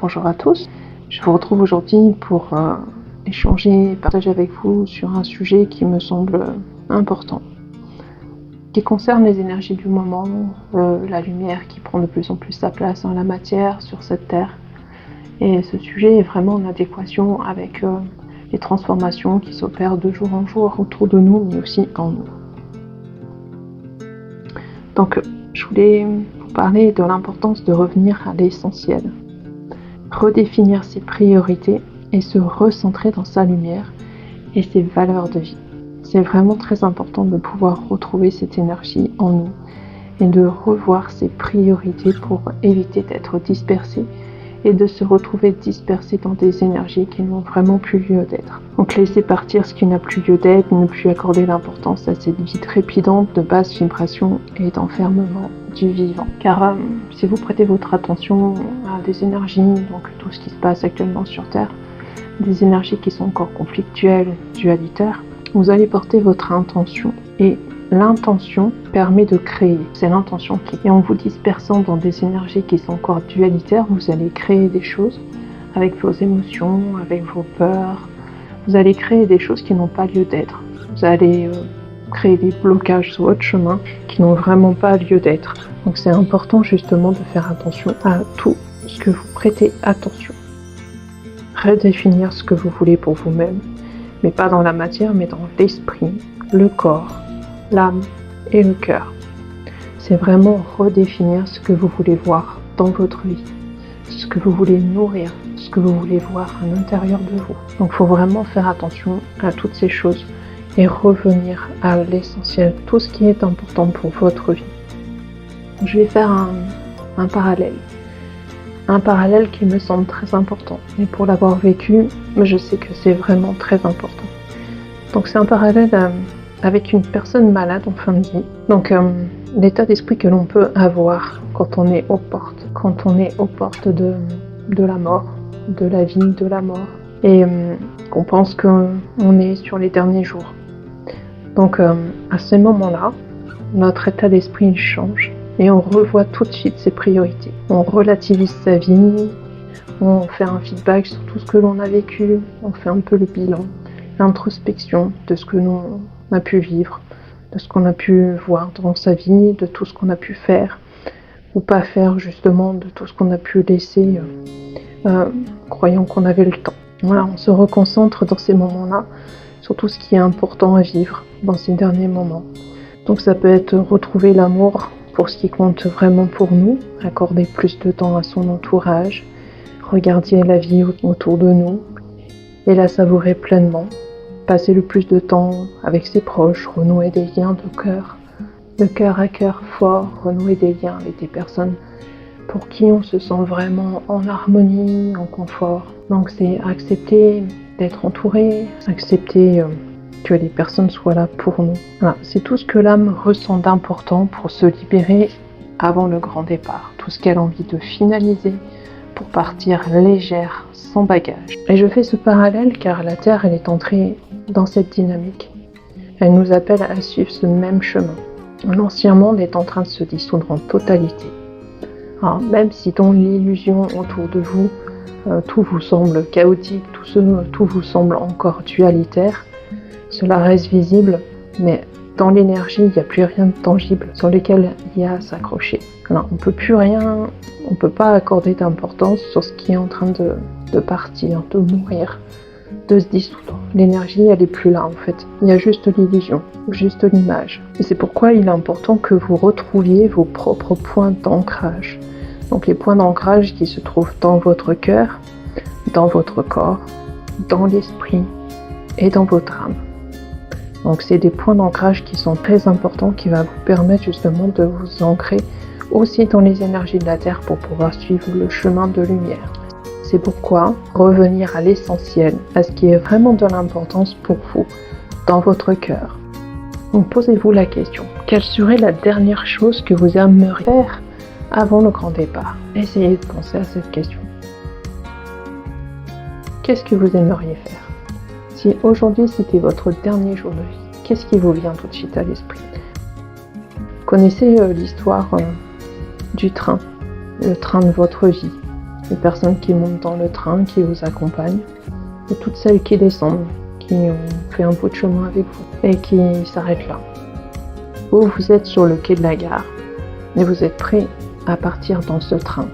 Bonjour à tous, je vous retrouve aujourd'hui pour échanger et partager avec vous sur un sujet qui me semble important, qui concerne les énergies du moment, la lumière qui prend de plus en plus sa place dans la matière sur cette terre. Et ce sujet est vraiment en adéquation avec les transformations qui s'opèrent de jour en jour autour de nous, mais aussi en nous. Donc, je voulais vous parler de l'importance de revenir à l'essentiel. Redéfinir ses priorités et se recentrer dans sa lumière et ses valeurs de vie. C'est vraiment très important de pouvoir retrouver cette énergie en nous et de revoir ses priorités pour éviter d'être dispersé et de se retrouver dispersé dans des énergies qui n'ont vraiment plus lieu d'être. Donc laisser partir ce qui n'a plus lieu d'être, ne plus accorder l'importance à cette vie trépidante de basse vibration et d'enfermement du vivant. Car si vous prêtez votre attention à des énergies, donc tout ce qui se passe actuellement sur Terre, des énergies qui sont encore conflictuelles, dualitaires, vous allez porter votre intention. Et l'intention permet de créer, c'est l'intention qui... Et en vous dispersant dans des énergies qui sont encore dualitaires, vous allez créer des choses avec vos émotions, avec vos peurs. Vous allez créer des choses qui n'ont pas lieu d'être. Vous allez créer des blocages sur votre chemin qui n'ont vraiment pas lieu d'être. Donc c'est important justement de faire attention à tout ce que vous prêtez attention. Redéfinir ce que vous voulez pour vous-même, mais pas dans la matière, mais dans l'esprit, le corps, l'âme et le cœur. C'est vraiment redéfinir ce que vous voulez voir dans votre vie, ce que vous voulez nourrir, ce que vous voulez voir à l'intérieur de vous. Donc il faut vraiment faire attention à toutes ces choses et revenir à l'essentiel, tout ce qui est important pour votre vie. Je vais faire un parallèle. Un parallèle qui me semble très important. Et pour l'avoir vécu, je sais que c'est vraiment très important. Donc c'est un parallèle avec une personne malade en fin de vie. Donc l'état d'esprit que l'on peut avoir quand on est aux portes de la mort, de la vie, de la mort, et qu'on pense qu'on est sur les derniers jours. Donc à ce moment-là, notre état d'esprit change et on revoit tout de suite ses priorités. On relativise sa vie, on fait un feedback sur tout ce que l'on a vécu, on fait un peu le bilan, l'introspection de ce que l'on a pu vivre, de ce qu'on a pu voir dans sa vie, de tout ce qu'on a pu faire ou pas faire justement, de tout ce qu'on a pu laisser croyant qu'on avait le temps. Voilà, on se reconcentre dans ces moments-là sur tout ce qui est important à vivre dans ces derniers moments. Donc ça peut être retrouver l'amour pour ce qui compte vraiment pour nous, accorder plus de temps à son entourage, regarder la vie autour de nous et la savourer pleinement, passer le plus de temps avec ses proches, renouer des liens de cœur à cœur fort, renouer des liens avec des personnes pour qui on se sent vraiment en harmonie, en confort. Donc c'est accepter d'être entouré, accepter que les personnes soient là pour nous. Voilà, c'est tout ce que l'âme ressent d'important pour se libérer avant le grand départ. Tout ce qu'elle a envie de finaliser pour partir légère, sans bagage. Et je fais ce parallèle car la Terre, elle est entrée dans cette dynamique. Elle nous appelle à suivre ce même chemin. L'ancien monde est en train de se dissoudre en totalité. Alors, même si dans l'illusion autour de vous, tout vous semble chaotique, tout vous semble encore dualitaire, cela reste visible, mais dans l'énergie, il n'y a plus rien de tangible sur lequel il y a à s'accrocher. Alors, on ne peut pas accorder d'importance sur ce qui est en train de partir, de mourir, de se dissoudre. L'énergie, elle n'est plus là en fait. Il y a juste l'illusion, juste l'image. Et c'est pourquoi il est important que vous retrouviez vos propres points d'ancrage. Donc les points d'ancrage qui se trouvent dans votre cœur, dans votre corps, dans l'esprit et dans votre âme. Donc c'est des points d'ancrage qui sont très importants, qui vont vous permettre justement de vous ancrer aussi dans les énergies de la Terre pour pouvoir suivre le chemin de lumière. C'est pourquoi revenir à l'essentiel, à ce qui est vraiment de l'importance pour vous, dans votre cœur. Donc posez-vous la question, quelle serait la dernière chose que vous aimeriez faire avant le grand départ? Essayez de penser à cette question. Qu'est-ce que vous aimeriez faire? Si aujourd'hui c'était votre dernier jour de vie, qu'est-ce qui vous vient tout de suite à l'esprit? Connaissez l'histoire du train, le train de votre vie, les personnes qui montent dans le train, qui vous accompagnent, et toutes celles qui descendent, qui ont fait un bout de chemin avec vous et qui s'arrêtent là. Vous êtes sur le quai de la gare et vous êtes prêt à partir dans ce train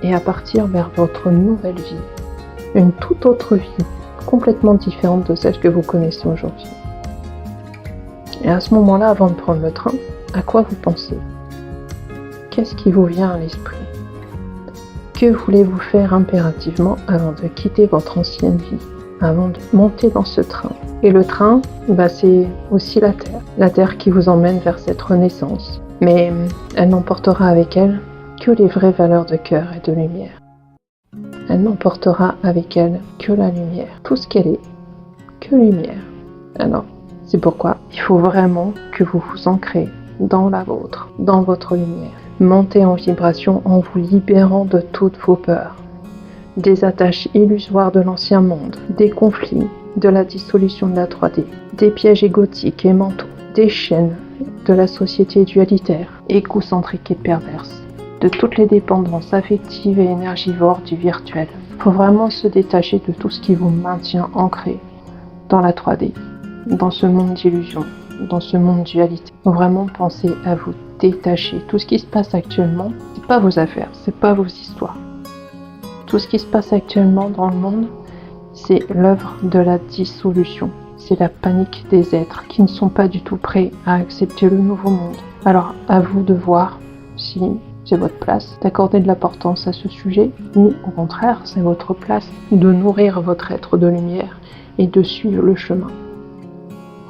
et à partir vers votre nouvelle vie, une toute autre vie, complètement différente de celle que vous connaissez aujourd'hui. Et à ce moment-là, avant de prendre le train, à quoi vous pensez? Qu'est-ce qui vous vient à l'esprit? Que voulez-vous faire impérativement avant de quitter votre ancienne vie, avant de monter dans ce train? Et le train, c'est aussi la terre qui vous emmène vers cette renaissance. Mais elle n'emportera avec elle que les vraies valeurs de cœur et de lumière. Elle n'emportera avec elle que la lumière, tout ce qu'elle est, que lumière. Alors, c'est pourquoi il faut vraiment que vous vous ancrez dans la vôtre, dans votre lumière. Montez en vibration en vous libérant de toutes vos peurs, des attaches illusoires de l'ancien monde, des conflits, de la dissolution de la 3D, des pièges égotiques et mentaux, des chaînes de la société dualitaire, égocentrique et perverse, de toutes les dépendances affectives et énergivores du virtuel. Il faut vraiment se détacher de tout ce qui vous maintient ancré dans la 3D, dans ce monde d'illusions, dans ce monde dualité. Il faut vraiment penser à vous détacher. Tout ce qui se passe actuellement, c'est pas vos affaires, c'est pas vos histoires. Tout ce qui se passe actuellement dans le monde, c'est l'œuvre de la dissolution. C'est la panique des êtres qui ne sont pas du tout prêts à accepter le nouveau monde. Alors, à vous de voir si c'est votre place d'accorder de l'importance à ce sujet ou, au contraire, c'est votre place de nourrir votre être de lumière et de suivre le chemin.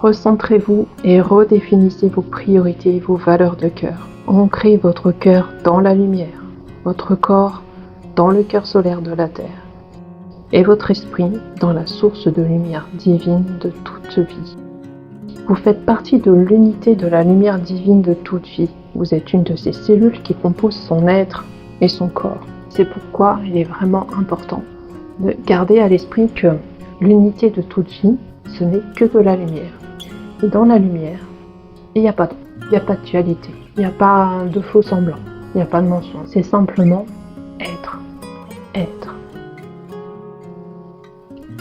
Recentrez-vous et redéfinissez vos priorités et vos valeurs de cœur. Ancrez votre cœur dans la lumière, votre corps dans le cœur solaire de la Terre et votre esprit dans la source de lumière divine de toute vie. Vous faites partie de l'unité de la lumière divine de toute vie. Vous êtes une de ces cellules qui composent son être et son corps. C'est pourquoi il est vraiment important de garder à l'esprit que l'unité de toute vie, ce n'est que de la lumière. Et dans la lumière, il n'y a pas d'ombre, il n'y a pas de dualité, il n'y a pas de faux semblants, il n'y a pas de mensonge. C'est simplement être.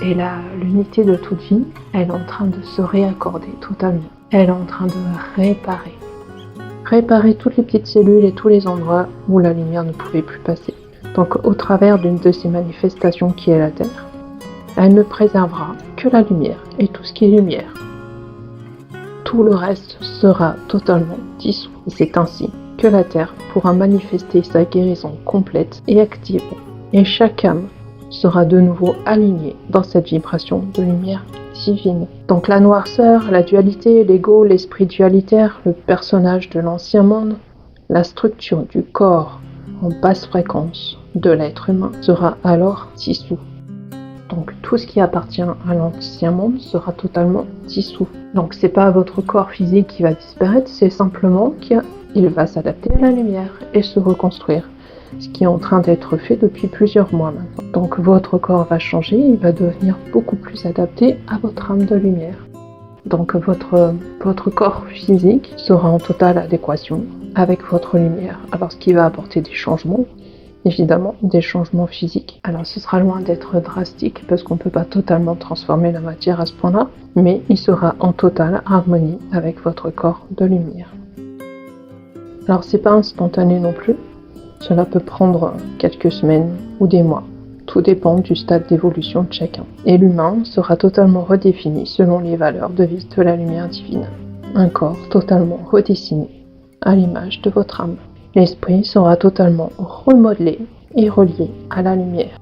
Et là, l'unité de toute vie, elle est en train de se réaccorder totalement. Elle est en train de réparer. Réparer toutes les petites cellules et tous les endroits où la lumière ne pouvait plus passer. Donc, au travers d'une de ces manifestations qui est la Terre, elle ne préservera que la lumière et tout ce qui est lumière. Tout le reste sera totalement dissous. Et c'est ainsi que la Terre pourra manifester sa guérison complète et active. Et chaque âme sera de nouveau alignée dans cette vibration de lumière divine. Donc la noirceur, la dualité, l'ego, l'esprit dualitaire, le personnage de l'ancien monde, la structure du corps en basse fréquence de l'être humain sera alors dissous. Donc tout ce qui appartient à l'ancien monde sera totalement dissous. Donc c'est pas votre corps physique qui va disparaître, c'est simplement qu'il va s'adapter à la lumière et se reconstruire. Ce qui est en train d'être fait depuis plusieurs mois maintenant. Donc votre corps va changer, il va devenir beaucoup plus adapté à votre âme de lumière. Donc votre corps physique sera en totale adéquation avec votre lumière. Alors ce qui va apporter des changements, évidemment des changements physiques. Alors ce sera loin d'être drastique parce qu'on ne peut pas totalement transformer la matière à ce point-là, mais il sera en totale harmonie avec votre corps de lumière. Alors c'est pas instantané non plus. Cela peut prendre quelques semaines ou des mois. Tout dépend du stade d'évolution de chacun. Et l'humain sera totalement redéfini selon les valeurs de vie de la lumière divine. Un corps totalement redessiné à l'image de votre âme. L'esprit sera totalement remodelé et relié à la lumière.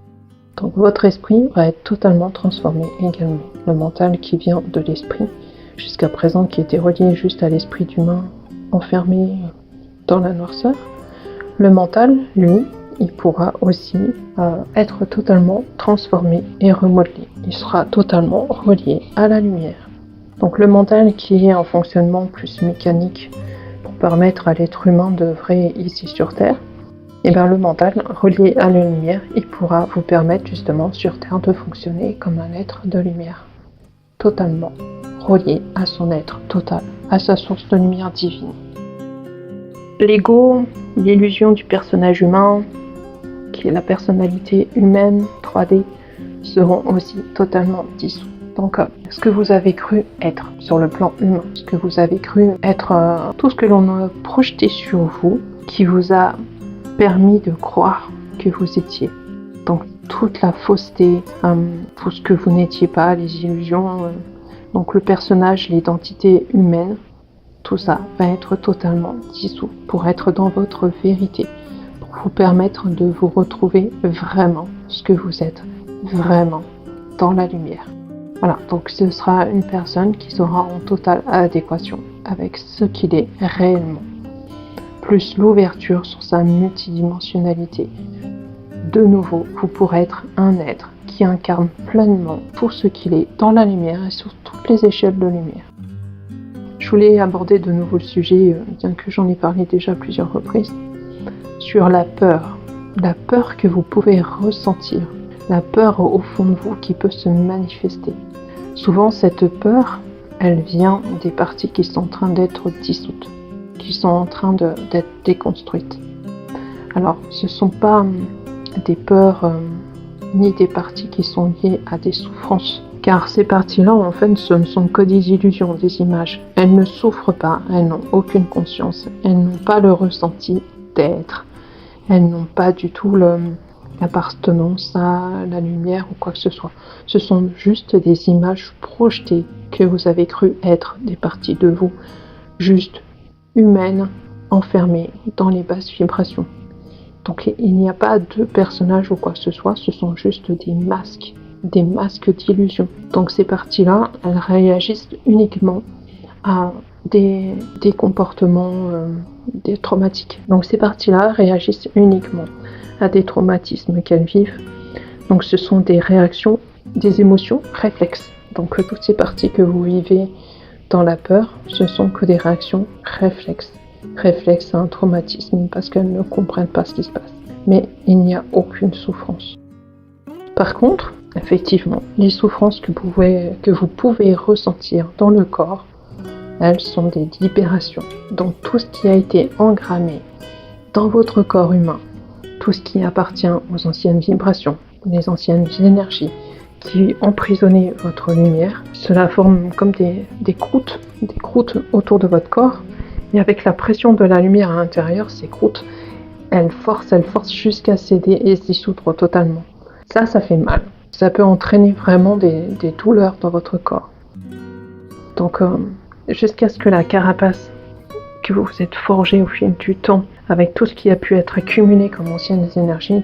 Donc votre esprit va être totalement transformé également. Le mental qui vient de l'esprit, jusqu'à présent qui était relié juste à l'esprit d'humain enfermé dans la noirceur, le mental, lui, il pourra aussi être totalement transformé et remodelé. Il sera totalement relié à la lumière. Donc le mental qui est en fonctionnement plus mécanique pour permettre à l'être humain d'œuvrer ici sur Terre, et bien le mental relié à la lumière, il pourra vous permettre justement sur Terre de fonctionner comme un être de lumière. totalement relié à son être total, à sa source de lumière divine. L'ego, l'illusion du personnage humain, qui est la personnalité humaine 3D, seront aussi totalement dissous. Donc, ce que vous avez cru être sur le plan humain, ce que vous avez cru être tout ce que l'on a projeté sur vous, qui vous a permis de croire que vous étiez. Donc, toute la fausseté, tout ce que vous n'étiez pas, les illusions, donc le personnage, l'identité humaine, tout ça va être totalement dissous pour être dans votre vérité, pour vous permettre de vous retrouver vraiment ce que vous êtes, vraiment dans la lumière. Voilà, donc ce sera une personne qui sera en totale adéquation avec ce qu'il est réellement. Plus l'ouverture sur sa multidimensionnalité. De nouveau, vous pourrez être un être qui incarne pleinement tout ce qu'il est dans la lumière et sur toutes les échelles de lumière. Je voulais aborder de nouveau le sujet, bien que j'en ai parlé déjà à plusieurs reprises, sur la peur que vous pouvez ressentir, la peur au fond de vous qui peut se manifester. Souvent, cette peur, elle vient des parties qui sont en train d'être dissoutes, qui sont en train d'être déconstruites. Alors, ce ne sont pas des peurs ni des parties qui sont liées à des souffrances, car ces parties-là, en fait, ce ne sont que des illusions, des images. Elles ne souffrent pas, elles n'ont aucune conscience, elles n'ont pas le ressenti d'être, elles n'ont pas du tout l'appartenance à la lumière ou quoi que ce soit. Ce sont juste des images projetées que vous avez cru être des parties de vous, juste humaines, enfermées dans les basses vibrations. Donc il n'y a pas de personnages ou quoi que ce soit, ce sont juste des masques d'illusion. Donc ces parties-là, elles réagissent uniquement à des comportements des traumatiques. Donc ces parties-là réagissent uniquement à des traumatismes qu'elles vivent. Donc ce sont des réactions, des émotions réflexes. Donc toutes ces parties que vous vivez dans la peur, ce sont que des réactions réflexes à un traumatisme parce qu'elles ne comprennent pas ce qui se passe. Mais il n'y a aucune souffrance. Par contre, effectivement, les souffrances que vous pouvez ressentir dans le corps, elles sont des libérations. Donc tout ce qui a été engrammé dans votre corps humain, tout ce qui appartient aux anciennes vibrations, les anciennes énergies qui emprisonnaient votre lumière, cela forme comme des croûtes autour de votre corps. Et avec la pression de la lumière à l'intérieur, ces croûtes, elles forcent jusqu'à céder et se dissoudre totalement. Ça fait mal. Ça peut entraîner vraiment des douleurs dans votre corps. Donc, jusqu'à ce que la carapace que vous vous êtes forgée au fil du temps, avec tout ce qui a pu être accumulé comme anciennes énergies,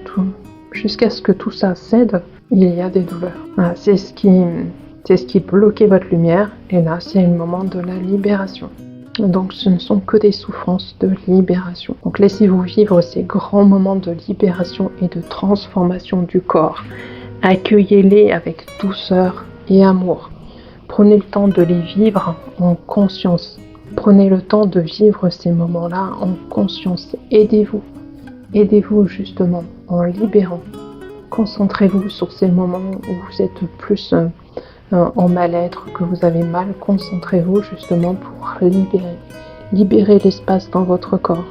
jusqu'à ce que tout ça cède, il y a des douleurs. Voilà, c'est ce qui bloquait votre lumière, et là, c'est le moment de la libération. Donc ce ne sont que des souffrances de libération. Donc laissez-vous vivre ces grands moments de libération et de transformation du corps. Accueillez-les avec douceur et amour. Prenez le temps de les vivre en conscience. Prenez le temps de vivre ces moments-là en conscience. Aidez-vous. Aidez-vous justement en libérant. Concentrez-vous sur ces moments où vous êtes plus en mal-être, que vous avez mal. Concentrez-vous justement pour libérer. Libérez l'espace dans votre corps.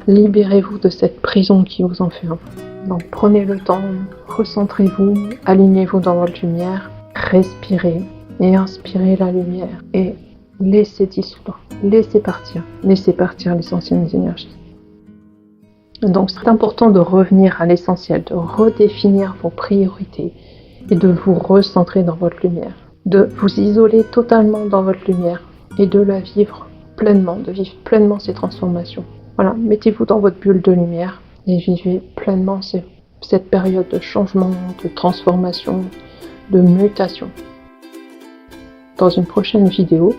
Libérez-vous de cette prison qui vous enferme. Donc prenez le temps, recentrez-vous, alignez-vous dans votre lumière, respirez et inspirez la lumière et laissez dissoudre, laissez partir les anciennes énergies. Donc c'est important de revenir à l'essentiel, de redéfinir vos priorités et de vous recentrer dans votre lumière, de vous isoler totalement dans votre lumière et de la vivre pleinement, de vivre pleinement ces transformations. Voilà, mettez-vous dans votre bulle de lumière et vivez pleinement cette période de changement, de transformation, de mutation. Dans une prochaine vidéo,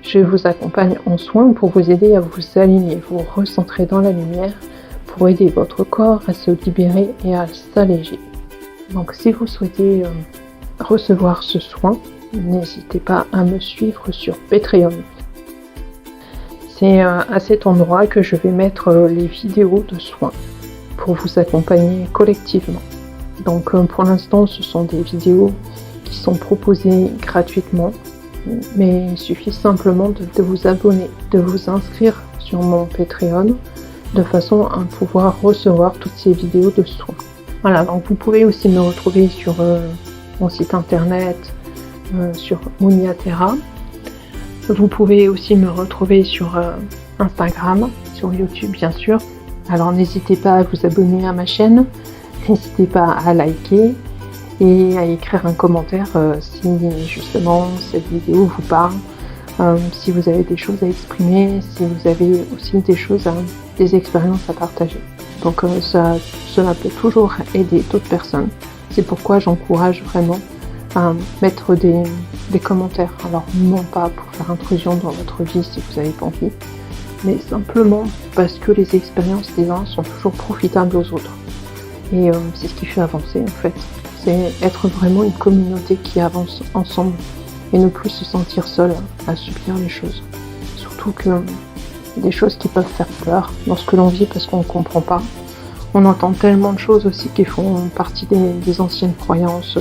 je vous accompagne en soins pour vous aider à vous aligner, vous recentrer dans la lumière, pour aider votre corps à se libérer et à s'alléger. Donc si vous souhaitez recevoir ce soin, n'hésitez pas à me suivre sur Patreon. C'est à cet endroit que je vais mettre les vidéos de soins pour vous accompagner collectivement. Donc pour l'instant, ce sont des vidéos qui sont proposées gratuitement mais il suffit simplement de vous abonner, de vous inscrire sur mon Patreon, de façon à pouvoir recevoir toutes ces vidéos de soins. Voilà, donc vous pouvez aussi me retrouver sur mon site internet, sur Moniatera. Vous pouvez aussi me retrouver sur Instagram, sur YouTube bien sûr. Alors n'hésitez pas à vous abonner à ma chaîne, n'hésitez pas à liker et à écrire un commentaire si justement cette vidéo vous parle, si vous avez des choses à exprimer, si vous avez aussi des expériences à partager. Donc cela peut toujours aider d'autres personnes. C'est pourquoi j'encourage vraiment à mettre des commentaires. Alors non pas pour faire intrusion dans votre vie si vous n'avez pas envie, mais simplement parce que les expériences des uns sont toujours profitables aux autres. Et c'est ce qui fait avancer en fait. C'est être vraiment une communauté qui avance ensemble et ne plus se sentir seul à subir les choses. Surtout que des choses qui peuvent faire peur lorsque l'on vit parce qu'on ne comprend pas. On entend tellement de choses aussi qui font partie des anciennes croyances,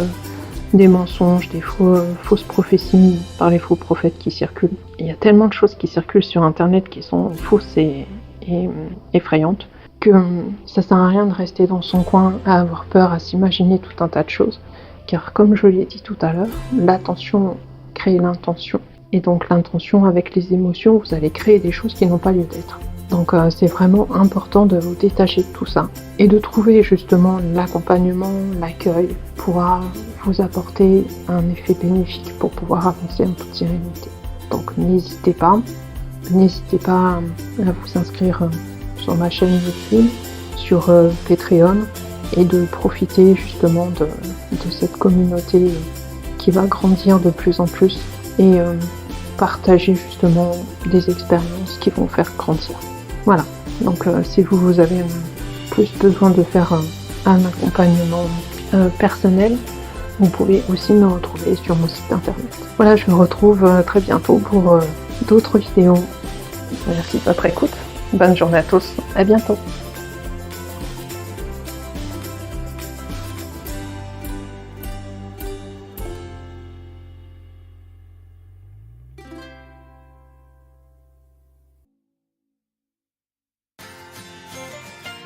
des mensonges, des fausses prophéties par les faux prophètes qui circulent. Il y a tellement de choses qui circulent sur internet qui sont fausses et effrayantes que ça sert à rien de rester dans son coin à avoir peur, à s'imaginer tout un tas de choses. Car comme je l'ai dit tout à l'heure, l'attention crée l'intention. Et donc l'intention avec les émotions, vous allez créer des choses qui n'ont pas lieu d'être. Donc c'est vraiment important de vous détacher de tout ça et de trouver justement l'accompagnement, l'accueil pourra vous apporter un effet bénéfique pour pouvoir avancer en toute sérénité. Donc n'hésitez pas à vous inscrire sur ma chaîne YouTube, sur Patreon et de profiter justement de cette communauté qui va grandir de plus en plus et partager justement des expériences qui vont faire grandir. Voilà, donc si vous avez plus besoin de faire un accompagnement personnel, vous pouvez aussi me retrouver sur mon site internet. Voilà, je vous retrouve très bientôt pour d'autres vidéos. Merci de votre écoute. Bonne journée à tous, à bientôt.